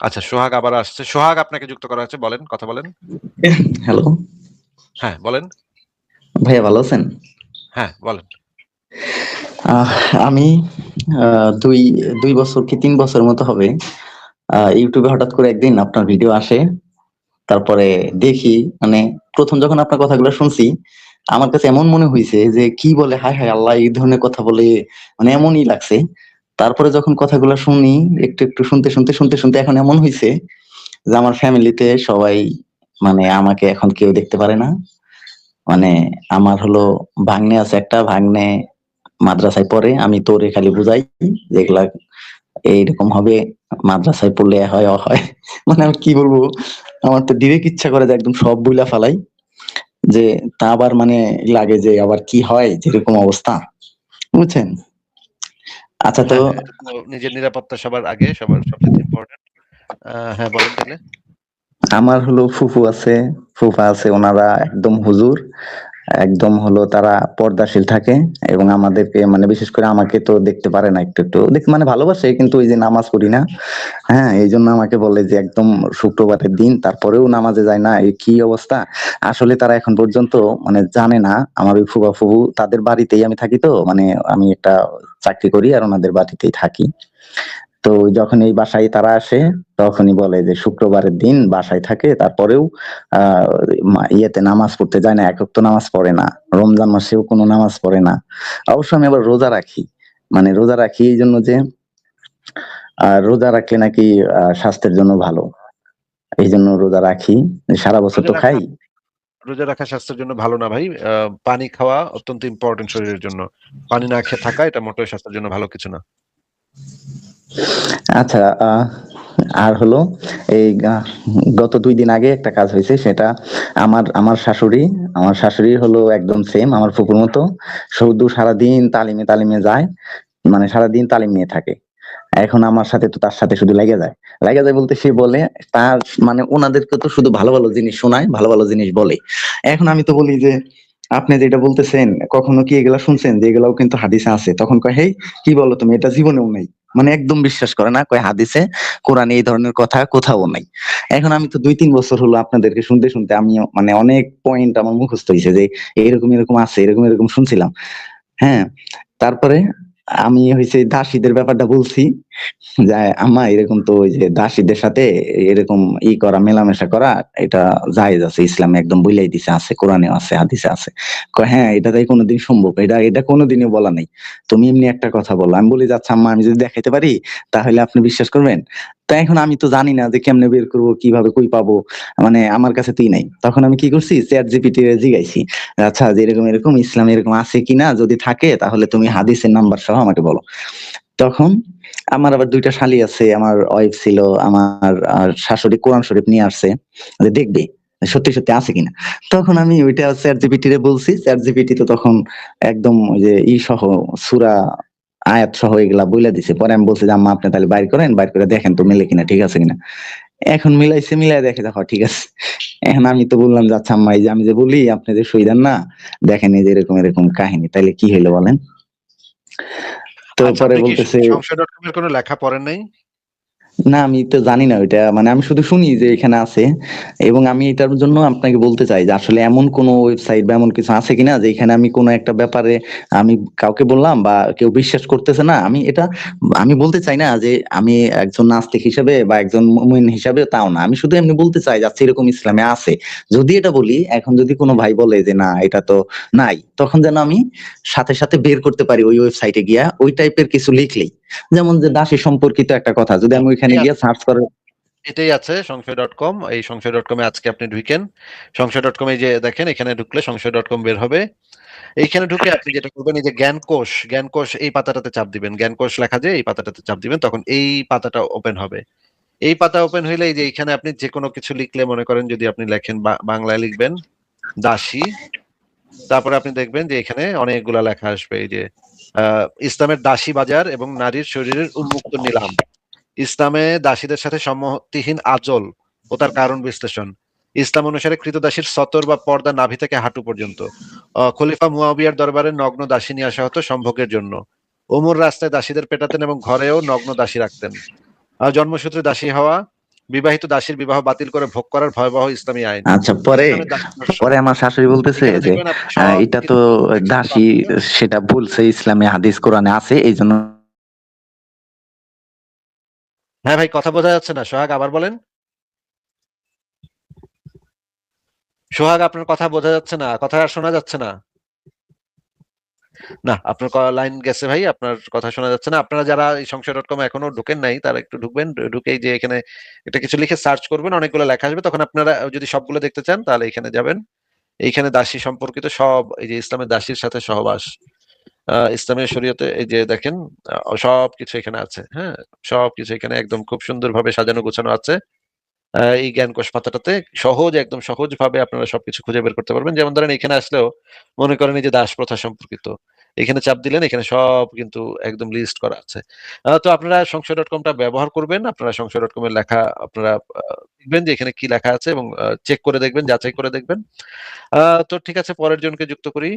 আচ্ছা, সোহাগ আবার আসছে। সোহাগ আপনাকে যুক্ত করা হয়েছে। বলেন, কথা বলেন। হ্যালো হ্যাঁ, বলেন। ভাইয়া, ভালো আছেন? হ্যাঁ, বলেন। আহ, আমি দুই দুই বছর কি 3 বছর মতো হবে ইউটিউবে হঠাৎ করে একদিন আপনার ভিডিও আসে। তারপরে দেখি, মানে প্রথম যখন আপনার কথাগুলো শুনছি, আমার কাছে এমন মনে হয়েছে যে কি বলে, হায় হায় আল্লাহ, এই ধরনের কথা বলে, মানে এমনই লাগছে। তারপরে যখন কথাগুলো শুনি, একটু একটু শুনতে শুনতে শুনতে শুনতে এখন এমন হয়েছে যে আমার ফ্যামিলিতে সবাই, মানে আমাকে এখন কেউ দেখতে পারে না। মানে আমার হলো ভাগ্নে আছে, একটা ভাগ্নে মাদ্রাসায় পড়ে, আমি তো ওরে খালি বুঝাই যেগুলা এইরকম হবে, মাদ্রাসায় পড়লে এ হয় অ হয়। মানে আমি কি বলবো, আমার তো ডিরেক্ট ইচ্ছা করে যে একদম সব বইলা ফালাই, যে তা আবার মানে লাগে যে আবার কি হয় যেরকম অবস্থা, বুঝছেন? আচ্ছা, তো হ্যাঁ, হ্যাঁ, এটা তো নিজের নিরাপত্তা সবার আগে, সবার সবচেয়ে ইম্পোর্টেন্ট। হ্যাঁ, বলেন তাহলে। আমার হলো ফুফু আছে, ফুফা আছে, ওনারা একদম হুজুর, একদম হলো তারা পর্দাশীল থাকে, এবং আমাদেরকে মানে বিশেষ করে আমাকে তো দেখতে পারে না, একটু একটু দেখ মানে ভালোবাসে, কিন্তু ওই যে নামাজ পড়ি না, হ্যাঁ, এই জন্য আমাকে বলে যে একদম শুক্রবারের দিন তারপরেও নামাজে যায় না, এই কি অবস্থা। আসলে তারা এখন পর্যন্ত মানে জানে না আমার ওই ফুফা ফুফু, তাদের বাড়িতেই আমি থাকি, তো মানে আমি একটা চাকরি করি আর ওনাদের বাড়িতেই থাকি। তো যখন এই বাসায় তারা আসে, তখনই বলে যে শুক্রবারের দিন বাসায় থাকে, তারপরেও আহ ইয়েতে নামাজ পড়তে যায় না, এক ওয়াক্ত নামাজ পড়ে না, রমজান মাসেও কোনো নামাজ পড়ে না। অবশ্য আমি আবার রোজা রাখি, মানে রোজা রাখি এই জন্য যে রোজা রাখলে নাকি স্বাস্থ্যের জন্য ভালো, এই জন্য রোজা রাখি। সারা বছর রোজা তো রাখা খাই। রোজা রাখা স্বাস্থ্যের জন্য ভালো না ভাই। পানি খাওয়া অত্যন্ত ইম্পর্টেন্ট শরীরের জন্য। পানি না খেয়ে থাকা এটা মোটেও স্বাস্থ্যের জন্য ভালো কিছু না। আচ্ছা, আর হলো এই গত 2 দিন আগে একটা কাজ হয়েছে, সেটা আমার আমার শাশুড়ি, আমার শাশুড়ি হলো একদম সেম আমার ফুপুর মতো, শুধু সারাদিন তালিমে তালিমে যায়, মানে সারাদিন তালিম নিয়ে থাকে। এখন আমার সাথে তো তার সাথে শুধু লেগে যায়, লেগে যায় বলতে সে বলে তার, মানে ওনাদেরকে তো শুধু ভালো ভালো জিনিস শোনায়, ভালো ভালো জিনিস বলে। এখন আমি তো বলি যে আপনি যেটা বলতেছেন, কখনো কি এগুলা শুনছেন যে এগুলাও কিন্তু হাদিসে আছে? তখন কয়, হেই কি বলো তুমি, এটা জীবনেও নাই, মানে একদম বিশ্বাস করে না, কয় হাদিসে কোরআনে এই ধরনের কথা কোথাও নাই। এখন আমি তো 2-3 বছর হলো আপনাদেরকে শুনতে শুনতে আমি মানে অনেক পয়েন্ট আমার মুখস্থ হয়েছে যে এরকম এরকম আছে, এরকম এরকম শুনছিলাম, হ্যাঁ। তারপরে আমি হয়েছে দাসীদের ব্যাপারটা বলছি, যায় আম্মা এরকম তো ওই যে দাসীদের সাথে এরকম করা, মেলামেশা করা, এটা জায়েজ আছে, ইসলামে একদম বইলাই দিছে, আছে কোরআনেও আছে, হাদিসে আছে। কয় হ্যাঁ, এটা তাই কোনোদিন সম্ভব, এটা এটা কোনোদিনই বলা নাই, তুমি এমনি একটা কথা বলো। আমি বলি যে আচ্ছা আম্মা, আমি যদি দেখাইতে পারি তাহলে আপনি বিশ্বাস করবেন? তা এখন আমি তো জানি না যে কেমনে বের করবো, কিভাবে কই পাবো, মানে আমার কাছে তুই নাই। তখন আমি কি করছি, চ্যাট জিপিটি রে জিগাইছি, আচ্ছা যে এরকম এরকম ইসলামে এরকম আছে কিনা, যদি থাকে তাহলে তুমি হাদিসের নাম্বার সহ আমাকে বলো। তখন আমার আবার 2টা শালী আছে, আমার ওয়াইফ ছিল, আমার শাশুড়ি কোরআন শরীফ নিয়ে আসছে যে দেখবে সত্যি সত্যি আছে কিনা। তখন আমি ওইটা চ্যাট জিপিটি রে বলছি, চ্যাট জিপিটি তো তখন একদম ওই যে সহ সূরা আয়াত সহ এগুলা বইলা দিছে। পরে আমি বলছি যে আম্মা আপনি তাহলে বাইর করেন, বাইর করে দেখেন তো মিলে কিনা, ঠিক আছে কিনা। এখন মিলাইছে, মিলাই দেখে, দেখো ঠিক আছে। এখন আমি তো বললাম যে আচ্ছা আম্মা, এই যে আমি যে বলি আপনি যে সই দেন না, দেখেন এই যে এরকম এরকম কাহিনী, তাইলে কি হইলো বলেন? তো আচ্ছা, পরে আপনি কি বলতেছে, সংশয়.com এর কোনো লেখা পড়েন নাই? না আমি তো জানি না ওইটা, মানে আমি শুধু শুনি যে এখানে আছে। এবং আমি এটার জন্য আপনাকে বলতে চাই যে আসলে এমন কোনো ওয়েবসাইট বা এমন কিছু আছে কিনা যেখানে আমি কোনো একটা ব্যাপারে আমি কাউকে বললাম বা কেউ বিশ্বাস করতেছে না, আমি এটা, আমি বলতে চাই না যে আমি একজন নাস্তিক হিসেবে বা একজন মুমিন হিসাবে, তাও না, আমি শুধু এমনি বলতে চাই যে আচ্ছা এরকম ইসলামে আছে। যদি এটা বলি, এখন যদি কোনো ভাই বলে যে না এটা তো নাই, তখন যেন আমি সাথে সাথে বের করতে পারি ওই ওয়েবসাইটে গিয়া ওই টাইপের কিছু লিখলেই, যেমন যে দাসী সম্পর্কিত একটা কথা যদি আমি ওইখানে এটাই গিয়ে আছে, সার্চ করে। এটাই আছে সংশয়.com। এই সংশয়.com এ আজকে আপনি ঢুকেন। সংশয়.com এ যে দেখেন, এখানে ঢুকলে সংশয়.com বের হবে। এইখানে ঢুকে আপনি যেটা করবেন, এই যে জ্ঞানকোষ, জ্ঞানকোষ এই পাতাটাতে চাপ দিবেন। জ্ঞানকোষ লেখা যে এই পাতাটাতে চাপ দিবেন, তখন এই পাতাটা ওপেন হবে। এই পাতা ওপেন হইলে এই যে এখানে আপনি যে কোনো কিছু লিখলে, মনে করেন যদি আপনি লেখেন বাংলায় লিখবেন দাসী, তারপরে আপনি দেখবেন যে এখানে অনেকগুলা লেখা আসবে। এই যে ইসলামের দাসী বাজার এবং নারীর শরীরের উন্মুক্ত নিলাম, ইসলামে দাসীদের সাথে সম্মতিহীন আজল ও তার কারণ বিশ্লেষণ, ইসলাম অনুসারে কৃতদাসীর সতর বা পর্দা নাভি থেকে হাঁটু পর্যন্ত, খলিফা মুয়াবিয়ার দরবারে নগ্ন দাসী নিয়ে আসা হতো সম্ভোগের জন্য, ওমর রাস্তায় দাসীদের পেটাতেন এবং ঘরেও নগ্ন দাসী রাখতেন, জন্মসূত্রে দাসী হওয়া, বিবাহিত দাসীর বিবাহ বাতিল করে ভোগ করার ভয়াবহ ইসলামী আইন। আচ্ছা, পরে ইসলামের দাসী দর্শন। পরে আমার শাশুড়ি বলতেছে এখানে যে দেখবেন আপনি সব এটা তো কিছু একসাথে দাসী, পাবেন। সেটা বলছে ইসলামে হাদিস কোরআনে আছে, এই জন্য। হ্যাঁ ভাই, কথা বোঝা যাচ্ছে না। সোহাগ, আবার বলেন। সোহাগ, আপনার কথা বোঝা যাচ্ছে না, কথা আর শোনা যাচ্ছে না। না, আপনার লাইন গেছে ভাই, আপনার কথা শোনা যাচ্ছে না। আপনারা যারা এই সংশয়.com এখনো ঢুকেন নাই, তারা একটু ঢুকবেন। ঢুকেই যে এখানে এটা কিছু লিখে সার্চ করবেন, অনেকগুলো লেখা আসবে। তখন আপনারা যদি সবগুলো দেখতে চান তাহলে এখানে যাবেন। এইখানে দাসী সম্পর্কিত সব, এই যে ইসলামের দাসীর সাথে সহবাস, ইসলামের শরীয়তে এই যে দেখেন, সবকিছু এখানে আছে। হ্যাঁ, সবকিছু এখানে একদম খুব সুন্দরভাবে সাজানো গোছানো আছে। এই জ্ঞানকোষ পাতাটাতে একদম সহজ ভাবে আপনারা সবকিছু খুঁজে বের করতে পারবেন। যেমন ধরেন এখানে আসলেও মনে করেন এই যে দাস প্রথা সম্পর্কিত, এখানে চাপ দিলেন, এখানে সব কিন্তু একদম লিস্ট করা আছে। তো আপনারা সংশয়.com টা ব্যবহার করবেন। আপনারা সংশয়.com এর লেখা আপনারা দেখবেন যে এখানে কি লেখা আছে এবং চেক করে দেখবেন, যাচাই করে দেখবেন। তো ঠিক আছে, পরের জনকে যুক্ত করি।